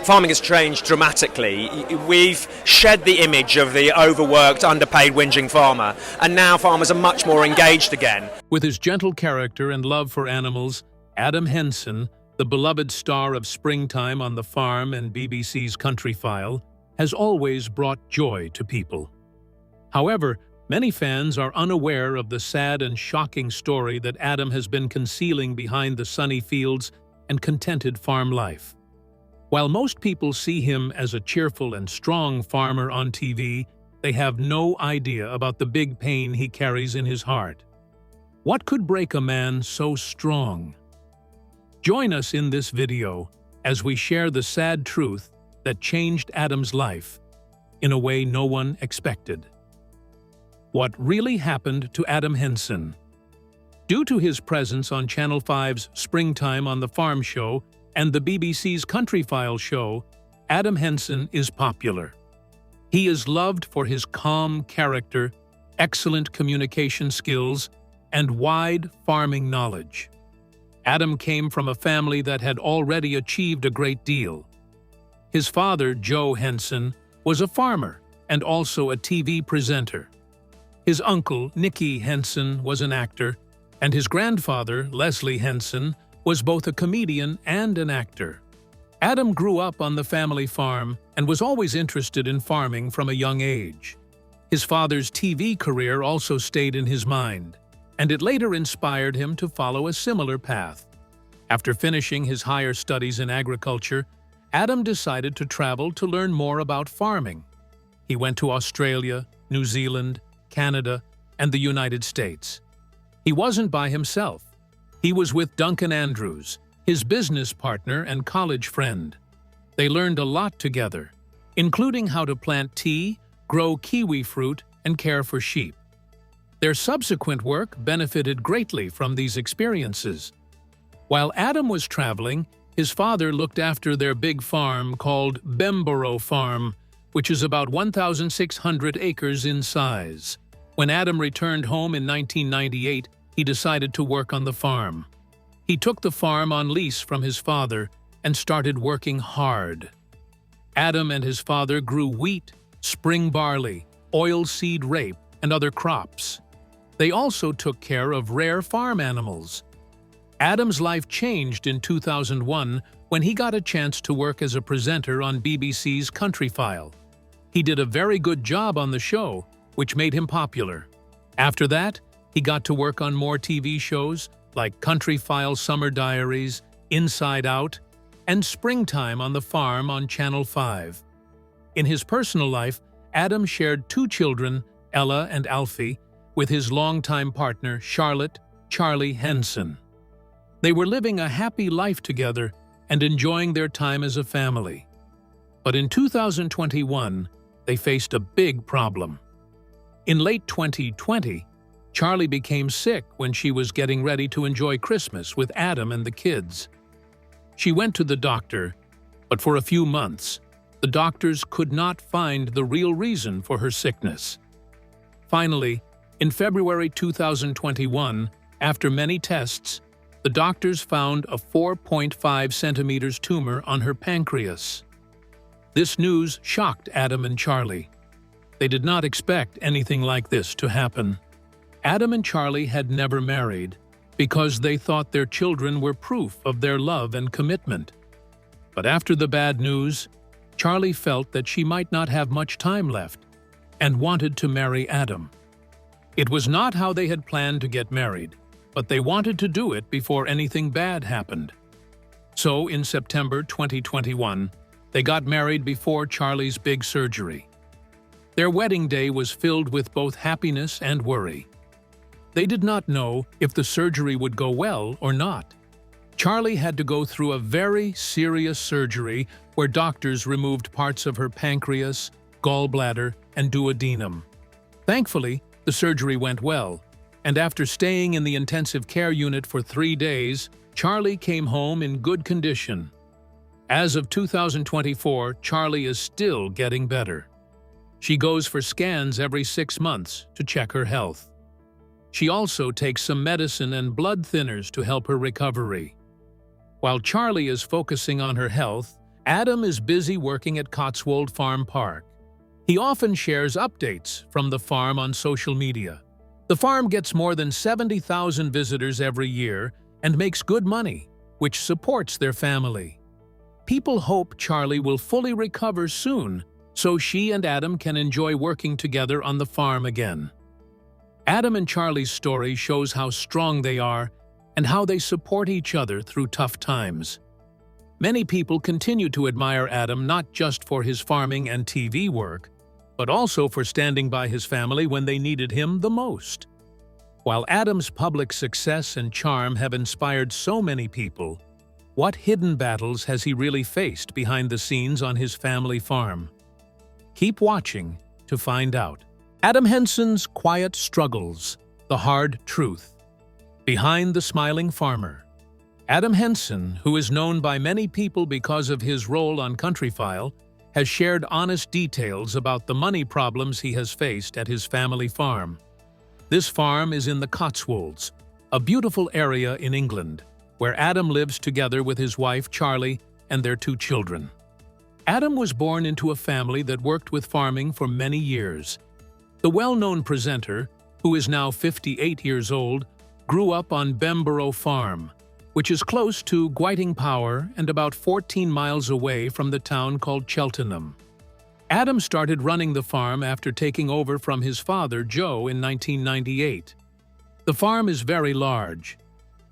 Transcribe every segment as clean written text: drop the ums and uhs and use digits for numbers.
farming has changed dramatically. We've shed the image of the overworked, underpaid, whinging farmer, and now farmers are much more engaged again. With his gentle character and love for animals, Adam Henson, the beloved star of Springtime on the Farm and BBC's Countryfile, has always brought joy to people. However, many fans are unaware of the sad and shocking story that Adam has been concealing behind the sunny fields and contented farm life. While most people see him as a cheerful and strong farmer on TV, they have no idea about the big pain he carries in his heart. What could break a man so strong? Join us in this video as we share the sad truth that changed Adam's life in a way no one expected. What really happened to Adam Henson? Due to his presence on Channel 5's Springtime on the Farm show and the BBC's Countryfile show, Adam Henson is popular. He is loved for his calm character, excellent communication skills, and wide farming knowledge. Adam came from a family that had already achieved a great deal. His father, Joe Henson, was a farmer and also a TV presenter. His uncle, Nicky Henson, was an actor, and his grandfather, Leslie Henson, was both a comedian and an actor. Adam grew up on the family farm and was always interested in farming from a young age. His father's TV career also stayed in his mind, and it later inspired him to follow a similar path. After finishing his higher studies in agriculture, Adam decided to travel to learn more about farming. He went to Australia, New Zealand, Canada, and the United States. He wasn't by himself. He was with Duncan Andrews, his business partner and college friend. They learned a lot together, including how to plant tea, grow kiwi fruit, and care for sheep. Their subsequent work benefited greatly from these experiences. While Adam was traveling, his father looked after their big farm called Bemborough Farm, which is about 1,600 acres in size. When Adam returned home in 1998, he decided to work on the farm. He took the farm on lease from his father and started working hard. Adam and his father grew wheat, spring barley, oilseed rape, and other crops. They also took care of rare farm animals. Adam's life changed in 2001 when he got a chance to work as a presenter on BBC's Countryfile. He did a very good job on the show, which made him popular. After that, he got to work on more TV shows like Countryfile Summer Diaries, Inside Out, and Springtime on the Farm on Channel 5. In his personal life, Adam shared 2 children, Ella and Alfie, with his longtime partner, Charlie Henson. They were living a happy life together and enjoying their time as a family. But in 2021, they faced a big problem. In late 2020, Charlie became sick when she was getting ready to enjoy Christmas with Adam and the kids. She went to the doctor, but for a few months, the doctors could not find the real reason for her sickness. Finally, in February 2021, after many tests, the doctors found a 4.5 centimeters tumor on her pancreas. This news shocked Adam and Charlie. They did not expect anything like this to happen. Adam and Charlie had never married because they thought their children were proof of their love and commitment. But after the bad news, Charlie felt that she might not have much time left and wanted to marry Adam. It was not how they had planned to get married, but they wanted to do it before anything bad happened. So in September 2021, they got married before Charlie's big surgery. Their wedding day was filled with both happiness and worry. They did not know if the surgery would go well or not. Charlie had to go through a very serious surgery where doctors removed parts of her pancreas, gallbladder, and duodenum. Thankfully, the surgery went well, and after staying in the intensive care unit for 3 days, Charlie came home in good condition. As of 2024, Charlie is still getting better. She goes for scans every 6 months to check her health. She also takes some medicine and blood thinners to help her recovery. While Charlie is focusing on her health, Adam is busy working at Cotswold Farm Park. He often shares updates from the farm on social media. The farm gets more than 70,000 visitors every year and makes good money, which supports their family. People hope Charlie will fully recover soon so she and Adam can enjoy working together on the farm again. Adam and Charlie's story shows how strong they are and how they support each other through tough times. Many people continue to admire Adam not just for his farming and TV work, but also for standing by his family when they needed him the most. While Adam's public success and charm have inspired so many people, what hidden battles has he really faced behind the scenes on his family farm? Keep watching to find out. Adam Henson's quiet struggles, the hard truth. Behind the smiling farmer. Adam Henson, who is known by many people because of his role on Countryfile, has shared honest details about the money problems he has faced at his family farm. This farm is in the Cotswolds, a beautiful area in England, where Adam lives together with his wife Charlie and their 2 children. Adam was born into a family that worked with farming for many years. The well-known presenter, who is now 58 years old, grew up on Bemborough Farm, which is close to Gwyting Power and about 14 miles away from the town called Cheltenham. Adam started running the farm after taking over from his father, Joe, in 1998. The farm is very large.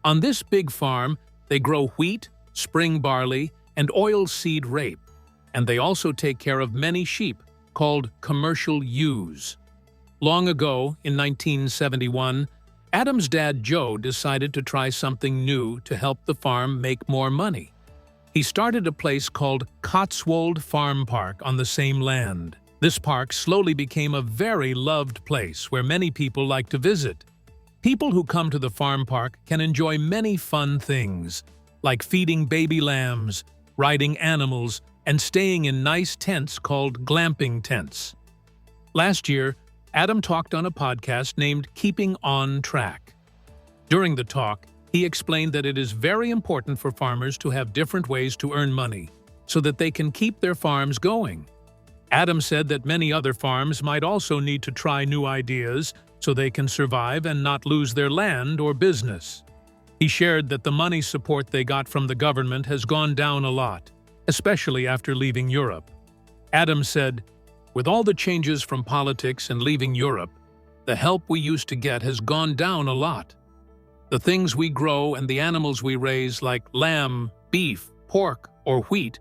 On this big farm, they grow wheat, spring barley, and oilseed rape, and they also take care of many sheep, called commercial ewes. Long ago, in 1971, Adam's dad, Joe, decided to try something new to help the farm make more money. He started a place called Cotswold Farm Park on the same land. This park slowly became a very loved place where many people like to visit. People who come to the farm park can enjoy many fun things, like feeding baby lambs, riding animals, and staying in nice tents called glamping tents. Last year, Adam talked on a podcast named Keeping on Track. During the talk, he explained that it is very important for farmers to have different ways to earn money so that they can keep their farms going. Adam said that many other farms might also need to try new ideas so they can survive and not lose their land or business. He shared that the money support they got from the government has gone down a lot, especially after leaving Europe. Adam said, "With all the changes from politics and leaving Europe, the help we used to get has gone down a lot. The things we grow and the animals we raise, like lamb, beef, pork, or wheat,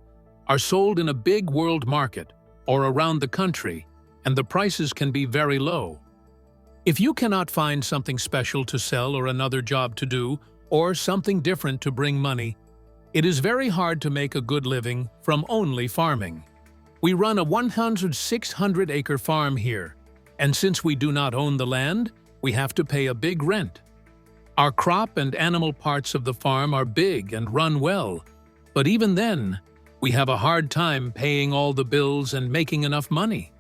are sold in a big world market or around the country, and the prices can be very low. If you cannot find something special to sell or another job to do, or something different to bring money, it is very hard to make a good living from only farming. We run a 600-acre farm here, and since we do not own the land, we have to pay a big rent. Our crop and animal parts of the farm are big and run well, but even then, we have a hard time paying all the bills and making enough money.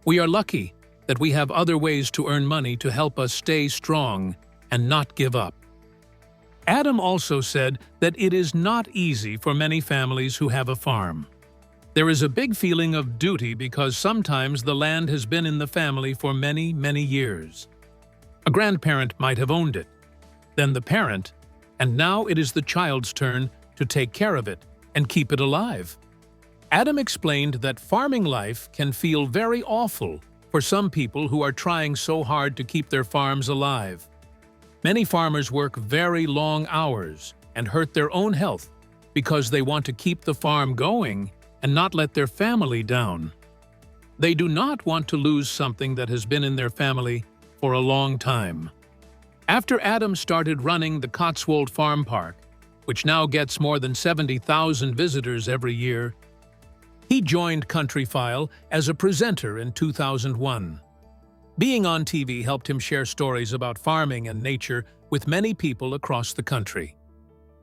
We are lucky that we have other ways to earn money to help us stay strong and not give up." Adam also said that it is not easy for many families who have a farm. There is a big feeling of duty because sometimes the land has been in the family for many, many years. A grandparent might have owned it, then the parent, and now it is the child's turn to take care of it and keep it alive. Adam explained that farming life can feel very awful for some people who are trying so hard to keep their farms alive. Many farmers work very long hours and hurt their own health because they want to keep the farm going and not let their family down. They do not want to lose something that has been in their family for a long time. After Adam started running the Cotswold Farm Park, which now gets more than 70,000 visitors every year, he joined Countryfile as a presenter in 2001. Being on TV helped him share stories about farming and nature with many people across the country.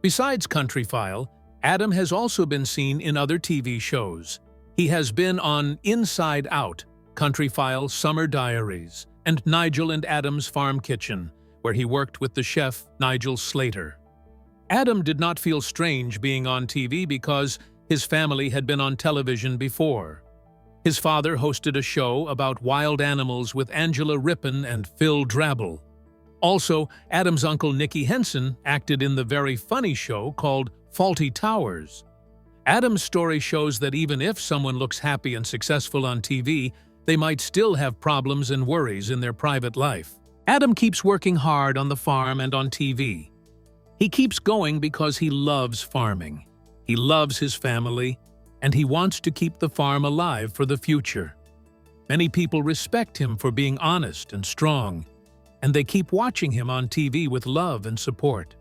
Besides Countryfile, Adam has also been seen in other TV shows. He has been on Inside Out, Countryfile Summer Diaries, and Nigel and Adam's Farm Kitchen, where he worked with the chef Nigel Slater. Adam did not feel strange being on TV because His family had been on television before. His father hosted a show about wild animals with Angela Rippon and Phil Drabble. Also, Adam's uncle Nicky Henson acted in the very funny show called Fawlty Towers. Adam's story shows that even if someone looks happy and successful on TV, they might still have problems and worries in their private life. Adam keeps working hard on the farm and on TV. He keeps going because he loves farming. He loves his family, and he wants to keep the farm alive for the future. Many people respect him for being honest and strong, and they keep watching him on TV with love and support.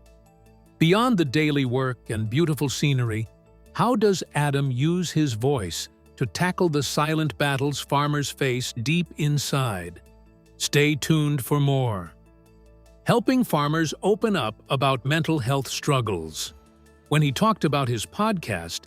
Beyond the daily work and beautiful scenery, how does Adam use his voice to tackle the silent battles farmers face deep inside? Stay tuned for more. Helping farmers open up about mental health struggles. When he talked about his podcast,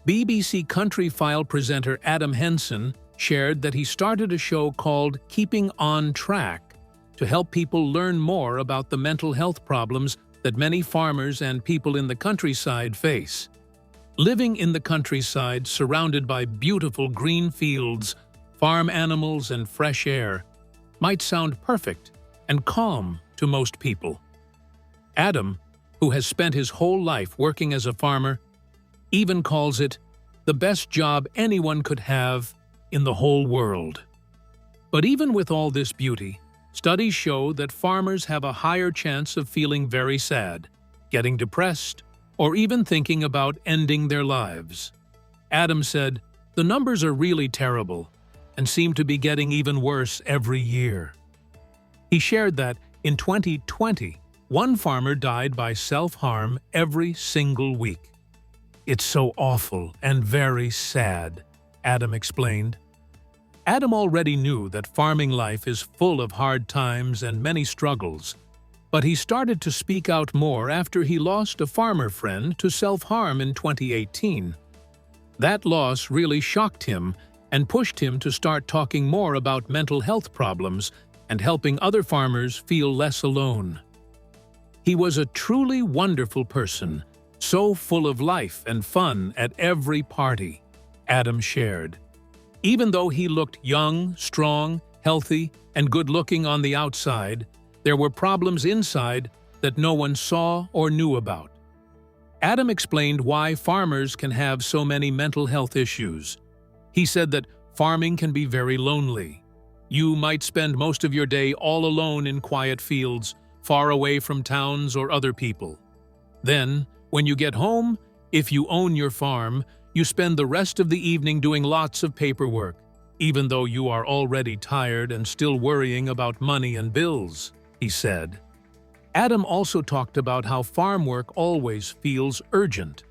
BBC Countryfile presenter Adam Henson shared that he started a show called Keeping on Track to help people learn more about the mental health problems that many farmers and people in the countryside face. Living in the countryside, surrounded by beautiful green fields, farm animals, and fresh air, might sound perfect and calm to most people. Adam, who has spent his whole life working as a farmer, even calls it the best job anyone could have in the whole world. But even with all this beauty, studies show that farmers have a higher chance of feeling very sad, getting depressed, or even thinking about ending their lives. Adam said, "The numbers are really terrible and seem to be getting even worse every year." He shared that in 2020, one farmer died by self-harm every single week. "It's so awful and very sad," Adam explained. Adam already knew that farming life is full of hard times and many struggles, but he started to speak out more after he lost a farmer friend to self-harm in 2018. That loss really shocked him and pushed him to start talking more about mental health problems and helping other farmers feel less alone. He was a truly wonderful person, so full of life and fun at every party, Adam shared. Even though he looked young, strong, healthy, and good-looking on the outside, there were problems inside that no one saw or knew about. Adam explained why farmers can have so many mental health issues. He said that farming can be very lonely. You might spend most of your day all alone in quiet fields, far away from towns or other people. Then, when you get home, if you own your farm, you spend the rest of the evening doing lots of paperwork, even though you are already tired and still worrying about money and bills, he said. Adam also talked about how farm work always feels urgent.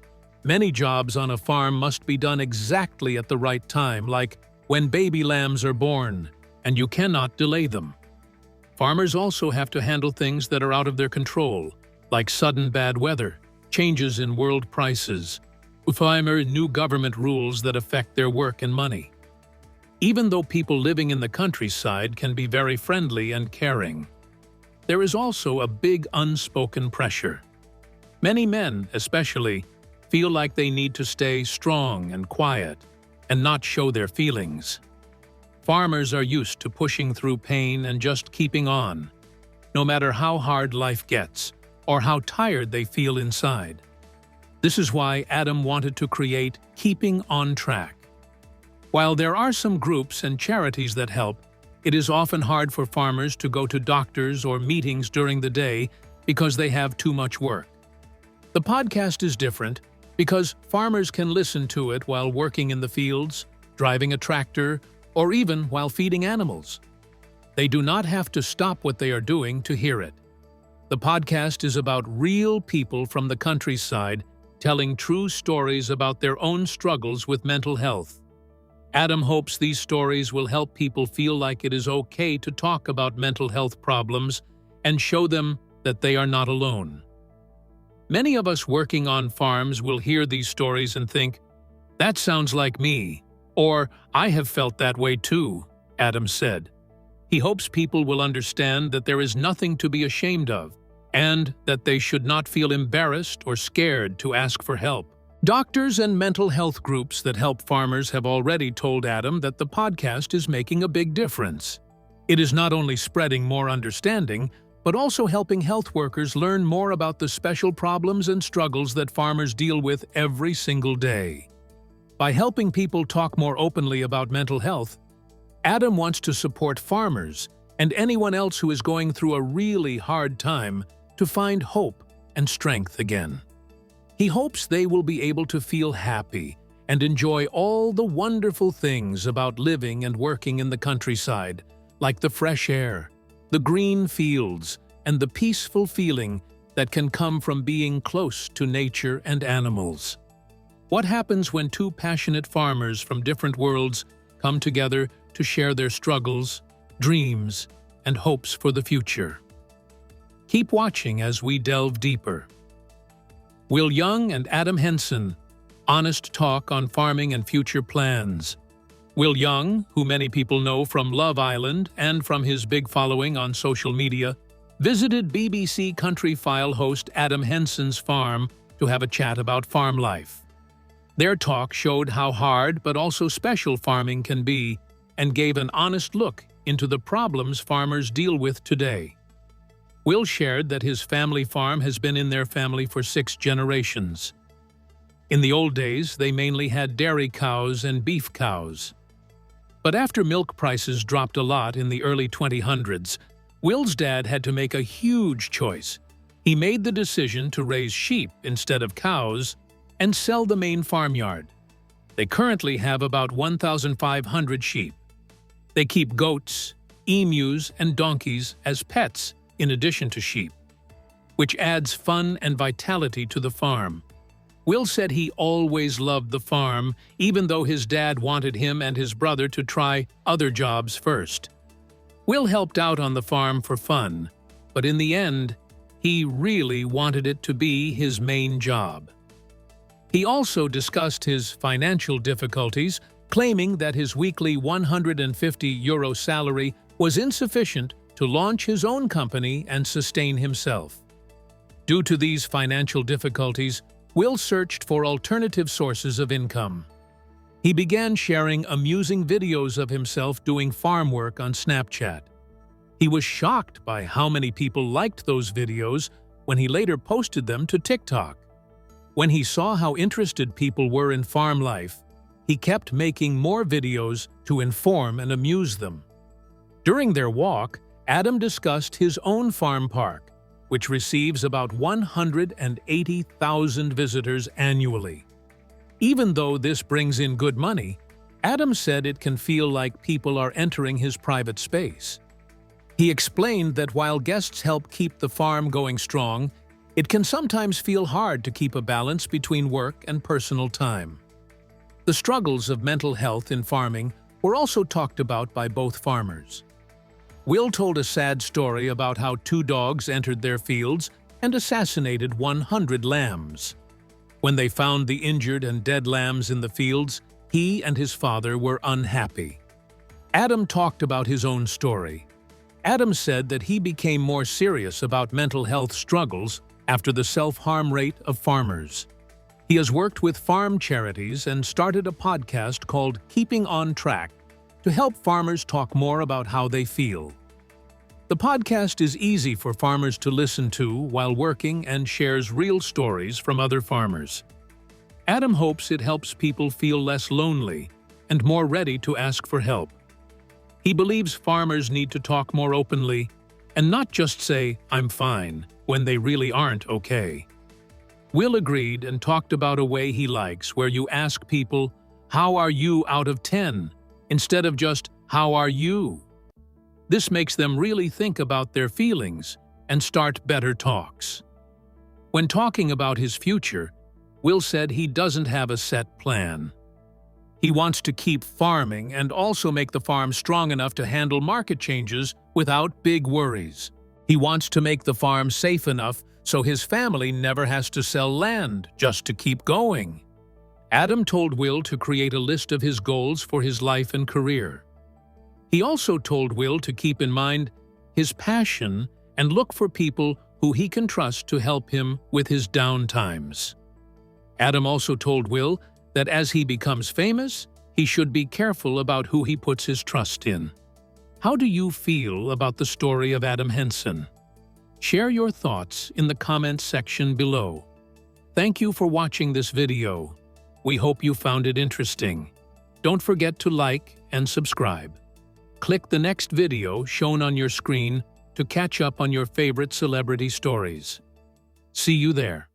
Many jobs on a farm must be done exactly at the right time, like when baby lambs are born, and you cannot delay them. Farmers also have to handle things that are out of their control, like sudden bad weather, changes in world prices, new government rules that affect their work and money. Even though people living in the countryside can be very friendly and caring, there is also a big unspoken pressure. Many men, especially, feel like they need to stay strong and quiet and not show their feelings. Farmers are used to pushing through pain and just keeping on, no matter how hard life gets or how tired they feel inside. This is why Adam wanted to create Keeping on Track. While there are some groups and charities that help, it is often hard for farmers to go to doctors or meetings during the day because they have too much work. The podcast is different because farmers can listen to it while working in the fields, driving a tractor, or even while feeding animals. They do not have to stop what they are doing to hear it. The podcast is about real people from the countryside telling true stories about their own struggles with mental health. Adam hopes these stories will help people feel like it is okay to talk about mental health problems and show them that they are not alone. Many of us working on farms will hear these stories and think, "That sounds like me," or "I have felt that way too," Adam said. He hopes people will understand that there is nothing to be ashamed of and that they should not feel embarrassed or scared to ask for help. Doctors and mental health groups that help farmers have already told Adam that the podcast is making a big difference. It is not only spreading more understanding, but also helping health workers learn more about the special problems and struggles that farmers deal with every single day. By helping people talk more openly about mental health, Adam wants to support farmers and anyone else who is going through a really hard time to find hope and strength again. He hopes they will be able to feel happy and enjoy all the wonderful things about living and working in the countryside, like the fresh air, the green fields, and the peaceful feeling that can come from being close to nature and animals. What happens when two passionate farmers from different worlds come together to share their struggles, dreams, and hopes for the future? Keep watching as we delve deeper. Will Young and Adam Henson, honest talk on farming and future plans. Will Young, who many people know from Love Island and from his big following on social media, visited BBC Countryfile host Adam Henson's farm to have a chat about farm life. Their talk showed how hard but also special farming can be and gave an honest look into the problems farmers deal with today. Will shared that his family farm has been in their family for 6 generations. In the old days, they mainly had dairy cows and beef cows. But after milk prices dropped a lot in the early 2000s, Will's dad had to make a huge choice. He made the decision to raise sheep instead of cows and sell the main farmyard. They currently have about 1,500 sheep. They keep goats, emus, and donkeys as pets in addition to sheep, which adds fun and vitality to the farm. Will said he always loved the farm, even though his dad wanted him and his brother to try other jobs first. Will helped out on the farm for fun, but in the end, he really wanted it to be his main job. He also discussed his financial difficulties, claiming that his weekly €150 salary was insufficient to launch his own company and sustain himself. Due to these financial difficulties, Will searched for alternative sources of income. He began sharing amusing videos of himself doing farm work on Snapchat. He was shocked by how many people liked those videos when he later posted them to TikTok. When he saw how interested people were in farm life, he kept making more videos to inform and amuse them. During their walk, Adam discussed his own farm park, which receives about 180,000 visitors annually. Even though this brings in good money, Adam said it can feel like people are entering his private space. He explained that while guests help keep the farm going strong, it can sometimes feel hard to keep a balance between work and personal time. The struggles of mental health in farming were also talked about by both farmers. Will told a sad story about how 2 dogs entered their fields and assassinated 100 lambs. When they found the injured and dead lambs in the fields, he and his father were unhappy. Adam talked about his own story. Adam said that he became more serious about mental health struggles after the self-harm rate of farmers. He has worked with farm charities and started a podcast called Keeping on Track to help farmers talk more about how they feel. The podcast is easy for farmers to listen to while working and shares real stories from other farmers. Adam hopes it helps people feel less lonely and more ready to ask for help. He believes farmers need to talk more openly and not just say, "I'm fine," when they really aren't okay. Will agreed and talked about a way he likes where you ask people, "How are you out of 10?" instead of just, "How are you?" This makes them really think about their feelings and start better talks. When talking about his future, Will said he doesn't have a set plan. He wants to keep farming and also make the farm strong enough to handle market changes without big worries. He wants to make the farm safe enough so his family never has to sell land just to keep going. Adam told Will to create a list of his goals for his life and career. He also told Will to keep in mind his passion and look for people who he can trust to help him with his down times. Adam also told Will that as he becomes famous, he should be careful about who he puts his trust in. How do you feel about the story of Adam Henson? Share your thoughts in the comments section below. Thank you for watching this video. We hope you found it interesting. Don't forget to like and subscribe. Click the next video shown on your screen to catch up on your favorite celebrity stories. See you there.